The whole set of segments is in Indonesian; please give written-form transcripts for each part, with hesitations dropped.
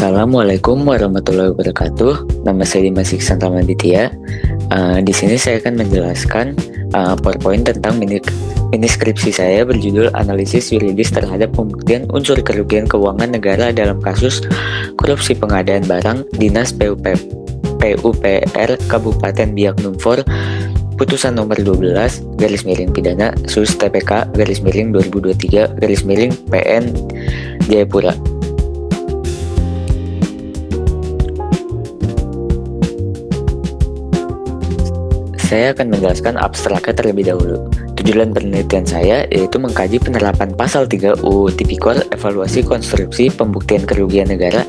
Assalamualaikum warahmatullahi wabarakatuh. Nama saya Dimas Iksan Ramaditya. Di sini saya akan menjelaskan PowerPoint tentang mini skripsi saya berjudul Analisis Yuridis terhadap Pembuktian Unsur Kerugian Keuangan Negara dalam Kasus Korupsi Pengadaan Barang Dinas PUPR Kabupaten Biak Numfor Putusan nomor 12 /pidana sus TPK /2023 PN Jayapura. Saya akan menjelaskan abstraknya terlebih dahulu. Tujuan penelitian saya yaitu mengkaji penerapan Pasal 3 UU Tipikor Evaluasi Konstruksi Pembuktian Kerugian Negara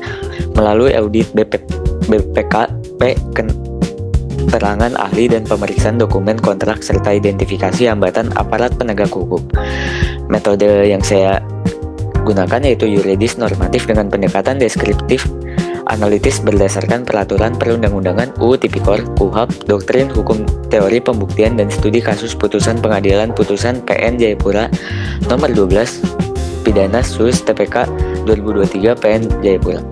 melalui audit BPKP keterangan ahli dan pemeriksaan dokumen kontrak serta identifikasi hambatan aparat penegak hukum. Metode yang saya gunakan yaitu yuridis normatif dengan pendekatan deskriptif analitis berdasarkan peraturan perundang-undangan UU Tipikor, KUHP, doktrin hukum teori pembuktian dan studi kasus putusan pengadilan putusan PN Jayapura nomor 12 pidana sus TPK 2023 PN Jayapura.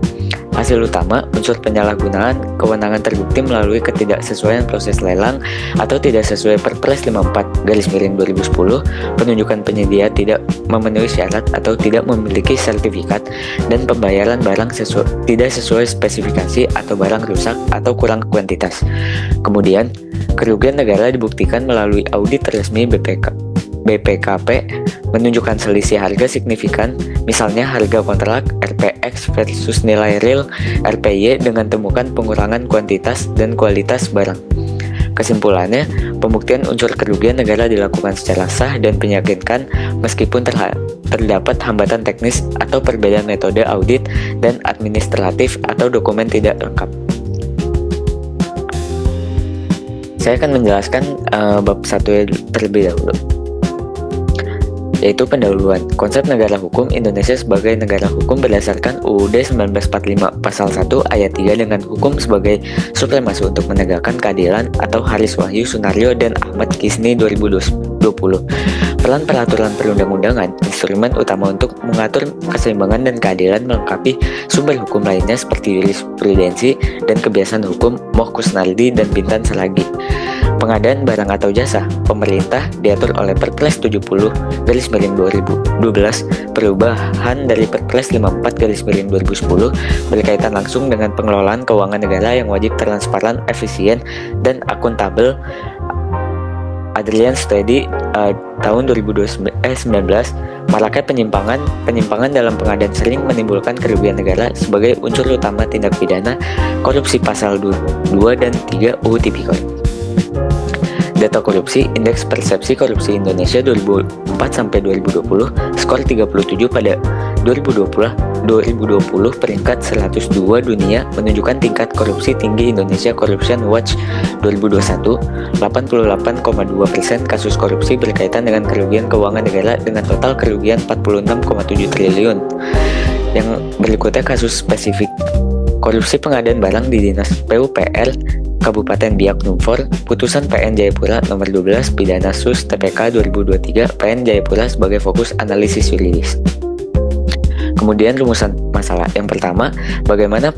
Hasil utama, unsur penyalahgunaan kewenangan terbukti melalui ketidaksesuaian proses lelang atau tidak sesuai Perpres 54/2010, penunjukan penyedia tidak memenuhi syarat atau tidak memiliki sertifikat, dan pembayaran barang tidak sesuai spesifikasi atau barang rusak atau kurang kuantitas. Kemudian, kerugian negara dibuktikan melalui audit resmi BPKP menunjukkan selisih harga signifikan, misalnya harga kontrak RPX versus nilai real RPY dengan temukan pengurangan kuantitas dan kualitas barang. Kesimpulannya, pembuktian unsur kerugian negara dilakukan secara sah dan meyakinkan meskipun terdapat hambatan teknis atau perbedaan metode audit dan administratif atau dokumen tidak lengkap. Saya akan menjelaskan bab 1 terlebih dahulu, yaitu pendahuluan. Konsep negara hukum Indonesia sebagai negara hukum berdasarkan UUD 1945 Pasal 1 Ayat 3 dengan hukum sebagai supremasi untuk menegakkan keadilan atau Haris Wahyu Sunario dan Ahmad Kisni 2020. Peran peraturan perundang-undangan, instrumen utama untuk mengatur keseimbangan dan keadilan melengkapi sumber hukum lainnya seperti jurisprudensi dan kebiasaan hukum Moh Kusnardi dan Bintan Saragih. Pengadaan barang atau jasa pemerintah diatur oleh Perpres 70/2012 perubahan dari Perpres 54/2010 berkaitan langsung dengan pengelolaan keuangan negara yang wajib transparan, efisien, dan akuntabel. Adrian Studi tahun 2019, maraknya penyimpangan dalam pengadaan sering menimbulkan kerugian negara sebagai unsur utama tindak pidana korupsi pasal 2 dan 3 UU Tipikor. Data korupsi, Indeks Persepsi Korupsi Indonesia 2004-2020, skor 37 pada 2020 peringkat 102 dunia menunjukkan tingkat korupsi tinggi Indonesia. Corruption Watch 2021, 88,2% kasus korupsi berkaitan dengan kerugian keuangan negara dengan total kerugian 46,7 triliun. Yang berikutnya kasus spesifik korupsi pengadaan barang di Dinas PUPR Kabupaten Biak Numfor, putusan PN Jayapura nomor 12 pidana sus TPK 2023 PN Jayapura sebagai fokus analisis yuridis. Kemudian rumusan masalah. Yang pertama, bagaimana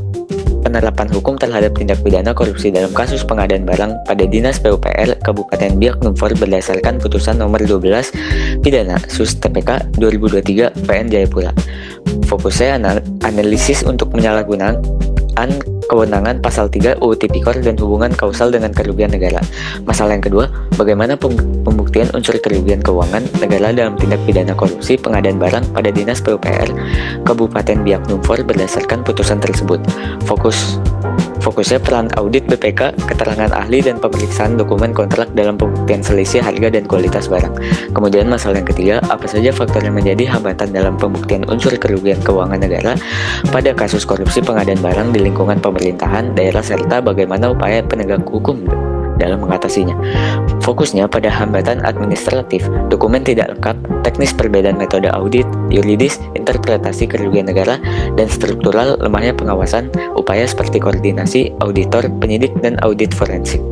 penerapan hukum terhadap tindak pidana korupsi dalam kasus pengadaan barang pada Dinas PUPR Kabupaten Biak Numfor berdasarkan putusan nomor 12 pidana sus TPK 2023 PN Jayapura. Fokusnya analisis untuk penyalahgunaan kewenangan Pasal 3 UU Tipikor dan hubungan kausal dengan kerugian negara. Masalah yang kedua, bagaimana pembuktian unsur kerugian keuangan negara dalam tindak pidana korupsi pengadaan barang pada Dinas PUPR Kabupaten Biak Numfor berdasarkan putusan tersebut. Fokusnya peran audit BPK, keterangan ahli dan pemeriksaan dokumen kontrak dalam pembuktian selisih harga dan kualitas barang. Kemudian masalah yang ketiga, apa saja faktor yang menjadi hambatan dalam pembuktian unsur kerugian keuangan negara pada kasus korupsi pengadaan barang di lingkungan pemerintahan daerah serta bagaimana upaya penegak hukum dalam mengatasinya. Fokusnya pada hambatan administratif, dokumen tidak lengkap, teknis perbedaan metode audit, yuridis, interpretasi kerugian negara, dan struktural lemahnya pengawasan, upaya seperti koordinasi, auditor, penyidik, dan audit forensik.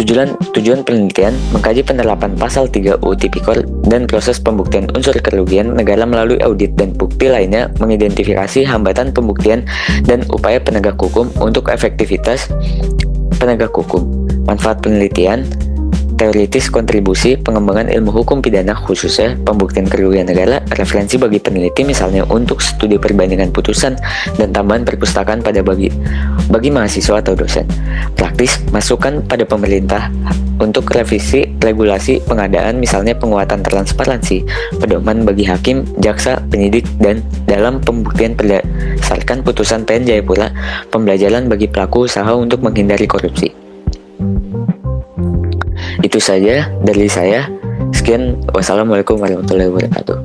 Tujuan penelitian mengkaji penerapan pasal 3 UU Tipikor dan proses pembuktian unsur kerugian negara melalui audit dan bukti lainnya, mengidentifikasi hambatan pembuktian dan upaya penegak hukum untuk efektivitas penegak hukum. Manfaat penelitian, teoritis kontribusi, pengembangan ilmu hukum pidana khususnya pembuktian kerugian negara, referensi bagi peneliti misalnya untuk studi perbandingan putusan dan tambahan perpustakaan bagi mahasiswa atau dosen. Praktis, masukan pada pemerintah untuk revisi regulasi pengadaan misalnya penguatan transparansi, pedoman bagi hakim, jaksa, penyidik, dan dalam pembuktian berdasarkan putusan PN Jayapura, pembelajaran bagi pelaku usaha untuk menghindari korupsi. Itu saja dari saya. Sekian, wassalamualaikum warahmatullahi wabarakatuh.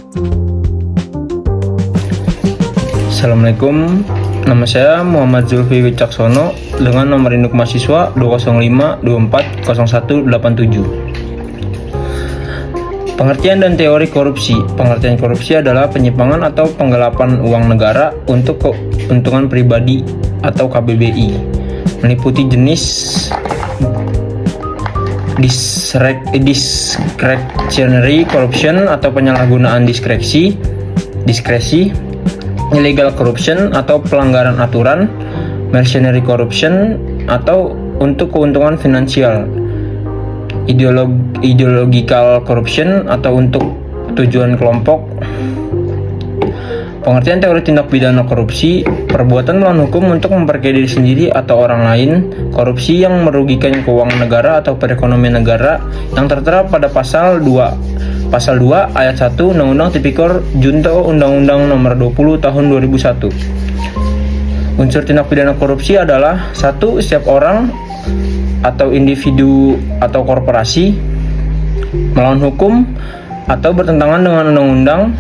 Assalamualaikum, nama saya Muhammad Zulfi Wicaksono dengan nomor induk mahasiswa 205240187. Pengertian dan teori korupsi. Pengertian korupsi adalah penyimpangan atau penggelapan uang negara untuk keuntungan pribadi atau KBBI, meliputi jenis discretionary corruption atau penyalahgunaan diskresi, illegal corruption atau pelanggaran aturan, mercenary corruption atau untuk keuntungan finansial, ideological corruption atau untuk tujuan kelompok. Pengertian teori tindak pidana korupsi, perbuatan melawan hukum untuk memperkaya diri sendiri atau orang lain, korupsi yang merugikan keuangan negara atau perekonomian negara yang tertera pada pasal 2 ayat 1 Undang-Undang Tipikor Junto Undang-Undang Nomor 20 Tahun 2001. Unsur tindak pidana korupsi adalah 1. Setiap orang atau individu atau korporasi melawan hukum atau bertentangan dengan undang-undang,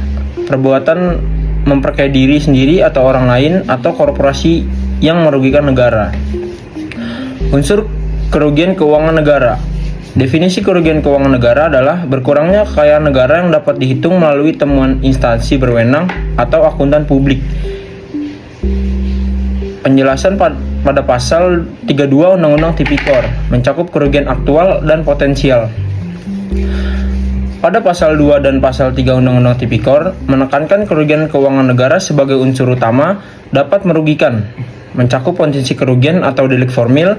perbuatan memperkaya diri sendiri atau orang lain atau korporasi yang merugikan negara. Unsur kerugian keuangan negara. Definisi kerugian keuangan negara adalah berkurangnya kekayaan negara yang dapat dihitung melalui temuan instansi berwenang atau akuntan publik. Penjelasan pada pasal 32 Undang-Undang Tipikor mencakup kerugian aktual dan potensial. Pada pasal 2 dan pasal 3 Undang-Undang Tipikor menekankan kerugian keuangan negara sebagai unsur utama dapat merugikan, mencakup potensi kerugian atau delik formil,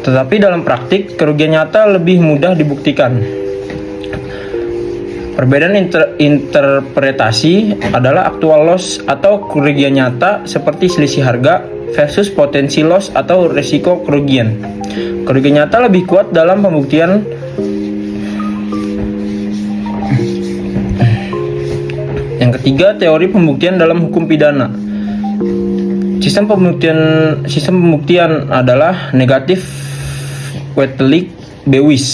tetapi dalam praktik kerugian nyata lebih mudah dibuktikan. Perbedaan interpretasi adalah actual loss atau kerugian nyata seperti selisih harga versus potensi loss atau risiko kerugian. Kerugian nyata lebih kuat dalam pembuktian. Yang ketiga, teori pembuktian dalam hukum pidana. Sistem pembuktian adalah negatif Wetelig Bewis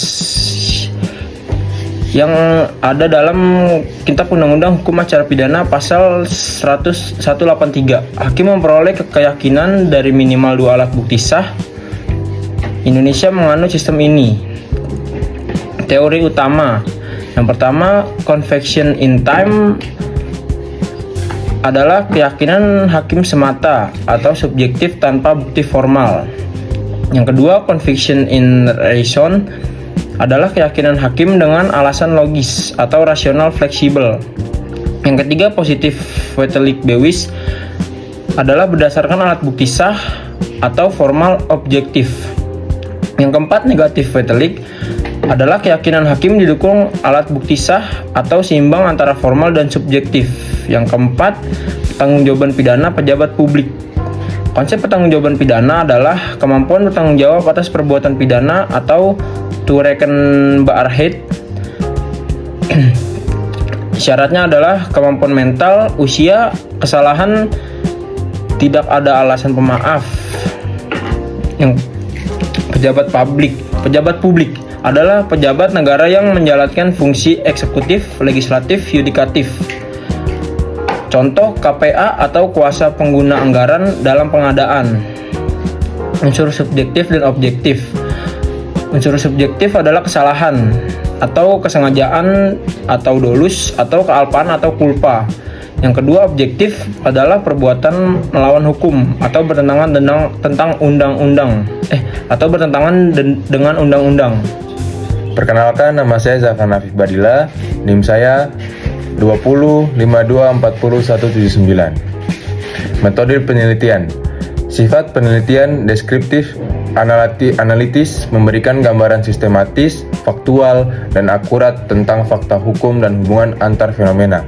yang ada dalam Kitab Undang-Undang Hukum Acara Pidana pasal 183. Hakim memperoleh keyakinan dari minimal 2 alat bukti sah. Indonesia menganut sistem ini. Teori utama. Yang pertama, conviction in time adalah keyakinan hakim semata atau subjektif tanpa bukti formal. Yang kedua, conviction in reason adalah keyakinan hakim dengan alasan logis atau rasional fleksibel. Yang ketiga, positif Wetelig Bewis adalah berdasarkan alat bukti sah atau formal objektif. Yang keempat, negatif Wetelig adalah keyakinan hakim didukung alat bukti sah atau seimbang antara formal dan subjektif. Yang keempat, pertanggungjawaban pidana pejabat publik. Konsep pertanggungjawaban pidana adalah kemampuan bertanggung jawab atas perbuatan pidana atau to reckon bearheit. Syaratnya adalah kemampuan mental, usia, kesalahan, tidak ada alasan pemaaf. Yang pejabat publik adalah pejabat negara yang menjalankan fungsi eksekutif, legislatif, yudikatif. Contoh KPA atau kuasa pengguna anggaran dalam pengadaan. Unsur subjektif dan objektif. Unsur subjektif adalah kesalahan atau kesengajaan atau dolus atau kealpaan atau kulpa Yang kedua, objektif adalah perbuatan melawan hukum atau bertentangan dengan undang-undang. Perkenalkan, nama saya Zafran Afif Badila, NIM saya 2052404179. Metode penelitian. Sifat penelitian deskriptif, analitis, memberikan gambaran sistematis, faktual, dan akurat tentang fakta hukum dan hubungan antar fenomena.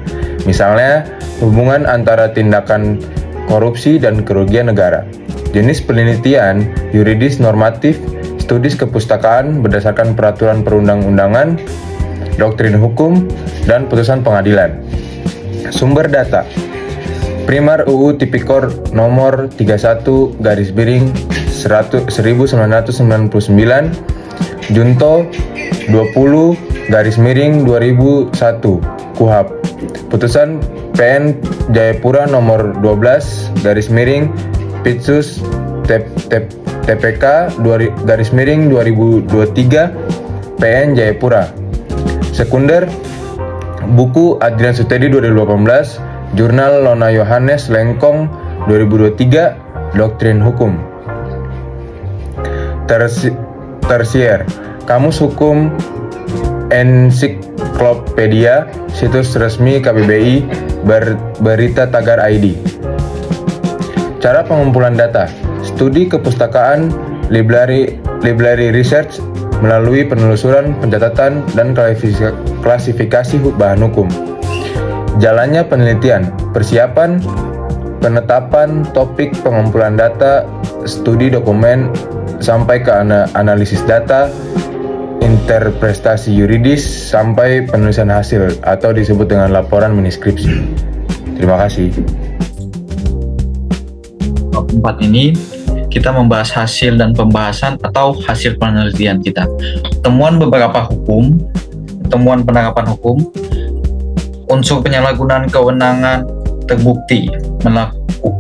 Misalnya, hubungan antara tindakan korupsi dan kerugian negara. Jenis penelitian yuridis normatif, studi kepustakaan berdasarkan peraturan perundang-undangan, doktrin hukum, dan putusan pengadilan. Sumber data. Primer UU Tipikor nomor 31/1999, Junto 20/2001, KUHP. Putusan PN Jayapura nomor 12/Pitsus TPK /2023 PN Jayapura. Sekunder, buku Adrian Sutedi 2018, Jurnal Lona Yohanes Lengkong 2023, Doktrin Hukum. Tersier, Kamus Hukum Ensiklopedia, situs resmi KBBI, Berita Tagar ID. Cara pengumpulan data. Studi kepustakaan, library research melalui penelusuran, pencatatan, dan klasifikasi bahan hukum. Jalannya penelitian, persiapan, penetapan topik, pengumpulan data, studi dokumen, sampai ke analisis data, interpretasi yuridis, sampai penulisan hasil atau disebut dengan laporan manuskripsi. Terima kasih. Bab 4 ini kita membahas hasil dan pembahasan atau hasil penelitian kita. Temuan penerapan hukum, unsur penyalahgunaan kewenangan terbukti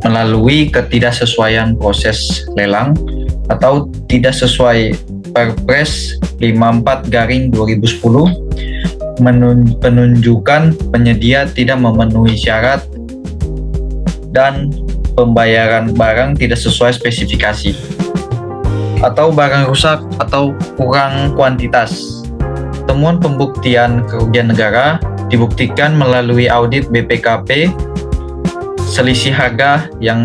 melalui ketidaksesuaian proses lelang atau tidak sesuai Perpres 54/2010, penunjukan penyedia tidak memenuhi syarat, dan pembayaran barang tidak sesuai spesifikasi, atau barang rusak atau kurang kuantitas. Temuan pembuktian kerugian negara dibuktikan melalui audit BPKP, selisih harga yang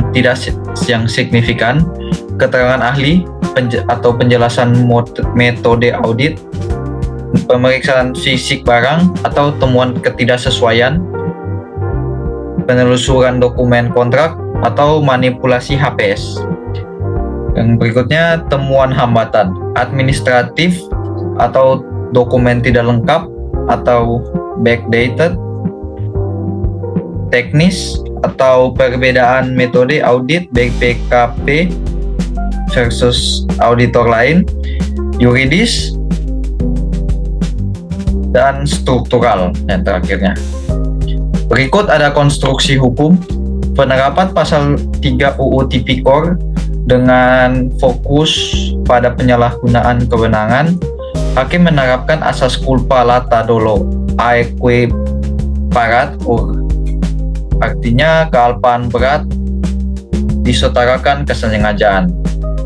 signifikan, keterangan ahli atau penjelasan metode audit, pemeriksaan fisik barang atau temuan ketidaksesuaian, penelusuran dokumen kontrak, atau manipulasi HPS. Yang berikutnya, temuan hambatan administratif atau dokumen tidak lengkap atau backdated, teknis atau perbedaan metode audit BPKP versus auditor lain, yuridis, dan struktural yang terakhirnya. Berikut ada konstruksi hukum penerapan pasal 3 UU Tipikor dengan fokus pada penyalahgunaan kewenangan. Hakim menerapkan asas culpa lata dolo aeque parat, artinya kealpaan berat disetarakan kesengajaan.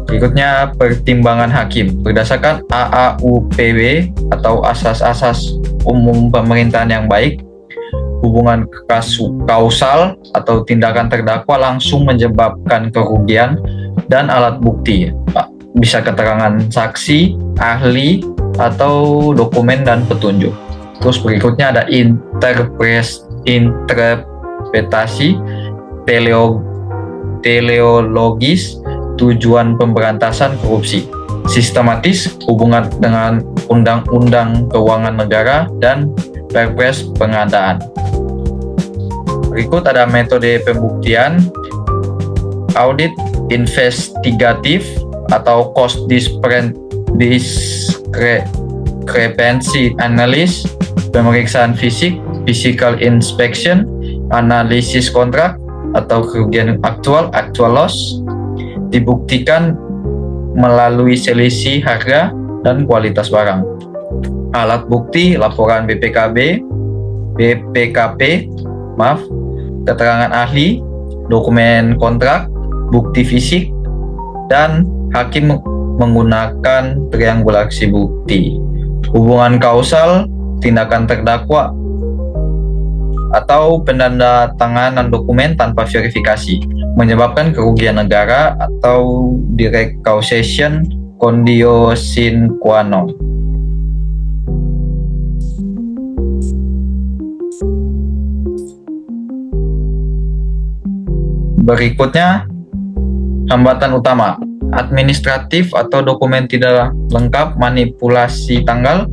Berikutnya, pertimbangan hakim berdasarkan AAUPB atau asas-asas umum pemerintahan yang baik, hubungan kausal atau tindakan terdakwa langsung menyebabkan kerugian, dan alat bukti, bisa keterangan saksi, ahli, atau dokumen dan petunjuk. Terus berikutnya ada interpretasi teleologis, tujuan pemberantasan korupsi, sistematis, hubungan dengan undang-undang keuangan negara, dan perpres pengadaan. Berikut ada metode pembuktian, audit investigatif atau cost discrepancy analysis, pemeriksaan fisik, physical inspection, analisis kontrak atau kerugian actual loss, dibuktikan melalui selisih harga dan kualitas barang. Alat bukti, laporan BPKP, keterangan ahli, dokumen kontrak, bukti fisik, dan hakim menggunakan triangulasi bukti. Hubungan kausal, tindakan terdakwa, atau penandatanganan dokumen tanpa verifikasi menyebabkan kerugian negara atau direct causation conditio sine qua non. Berikutnya, hambatan utama administratif atau dokumen tidak lengkap, manipulasi tanggal,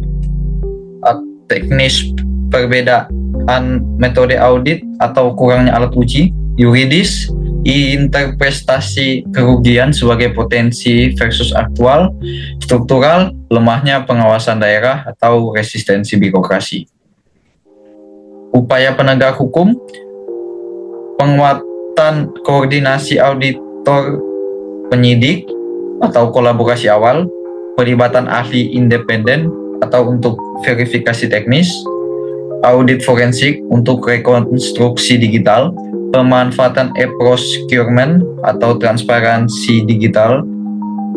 teknis perbedaan metode audit atau kurangnya alat uji, yuridis, interpretasi kerugian sebagai potensi versus aktual, struktural, lemahnya pengawasan daerah atau resistensi birokrasi. Upaya penegak hukum, penguatan koordinasi auditor penyidik atau kolaborasi awal, pelibatan ahli independen atau untuk verifikasi teknis, audit forensik untuk rekonstruksi digital, pemanfaatan e-procurement atau transparansi digital,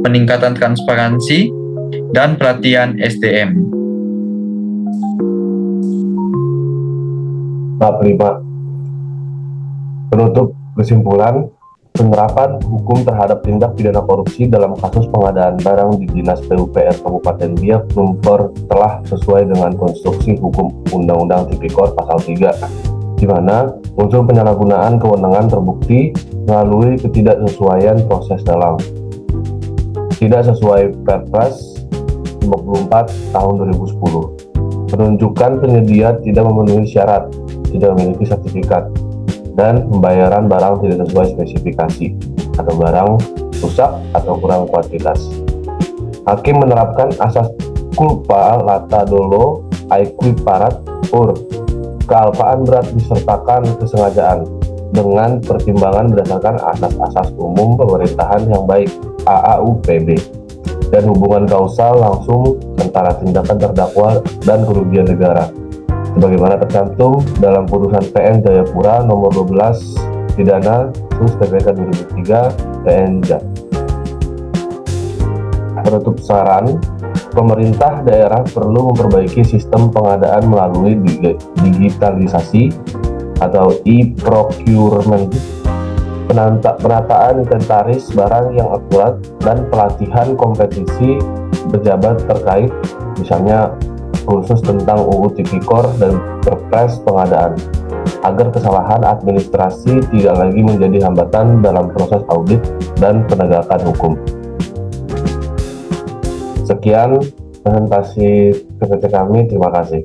peningkatan transparansi, dan pelatihan SDM. Bab 5. Penutup kesimpulan, penerapan hukum terhadap tindak pidana korupsi dalam kasus pengadaan barang di Dinas PUPR Kabupaten Biak Numper telah sesuai dengan konstruksi hukum Undang-Undang Tipikor Pasal 3, di mana unsur penyalahgunaan kewenangan terbukti melalui ketidaksesuaian proses dalam. Tidak sesuai Perpres 54 tahun 2010. Penunjukan penyedia tidak memenuhi syarat, tidak memiliki sertifikat, dan pembayaran barang tidak sesuai spesifikasi atau barang rusak atau kurang kuantitas. Hakim menerapkan asas culpa lata dolo aequiparat pur, kealpaan berat disertakan kesengajaan, dengan pertimbangan berdasarkan asas-asas umum pemerintahan yang baik AAUPB, dan hubungan kausal langsung antara tindakan terdakwa dan kerugian negara, sebagaimana tercantum dalam putusan PN Jayapura nomor 12 pidana sus TPK 2003 PN-JA. Penutup saran, pemerintah daerah perlu memperbaiki sistem pengadaan melalui digitalisasi atau e-procurement, penataan inventaris barang yang akurat, dan pelatihan kompetisi pejabat terkait, misalnya khusus tentang UU Tipikor dan Perpres pengadaan, agar kesalahan administrasi tidak lagi menjadi hambatan dalam proses audit dan penegakan hukum. Sekian presentasi PPT kami, terima kasih.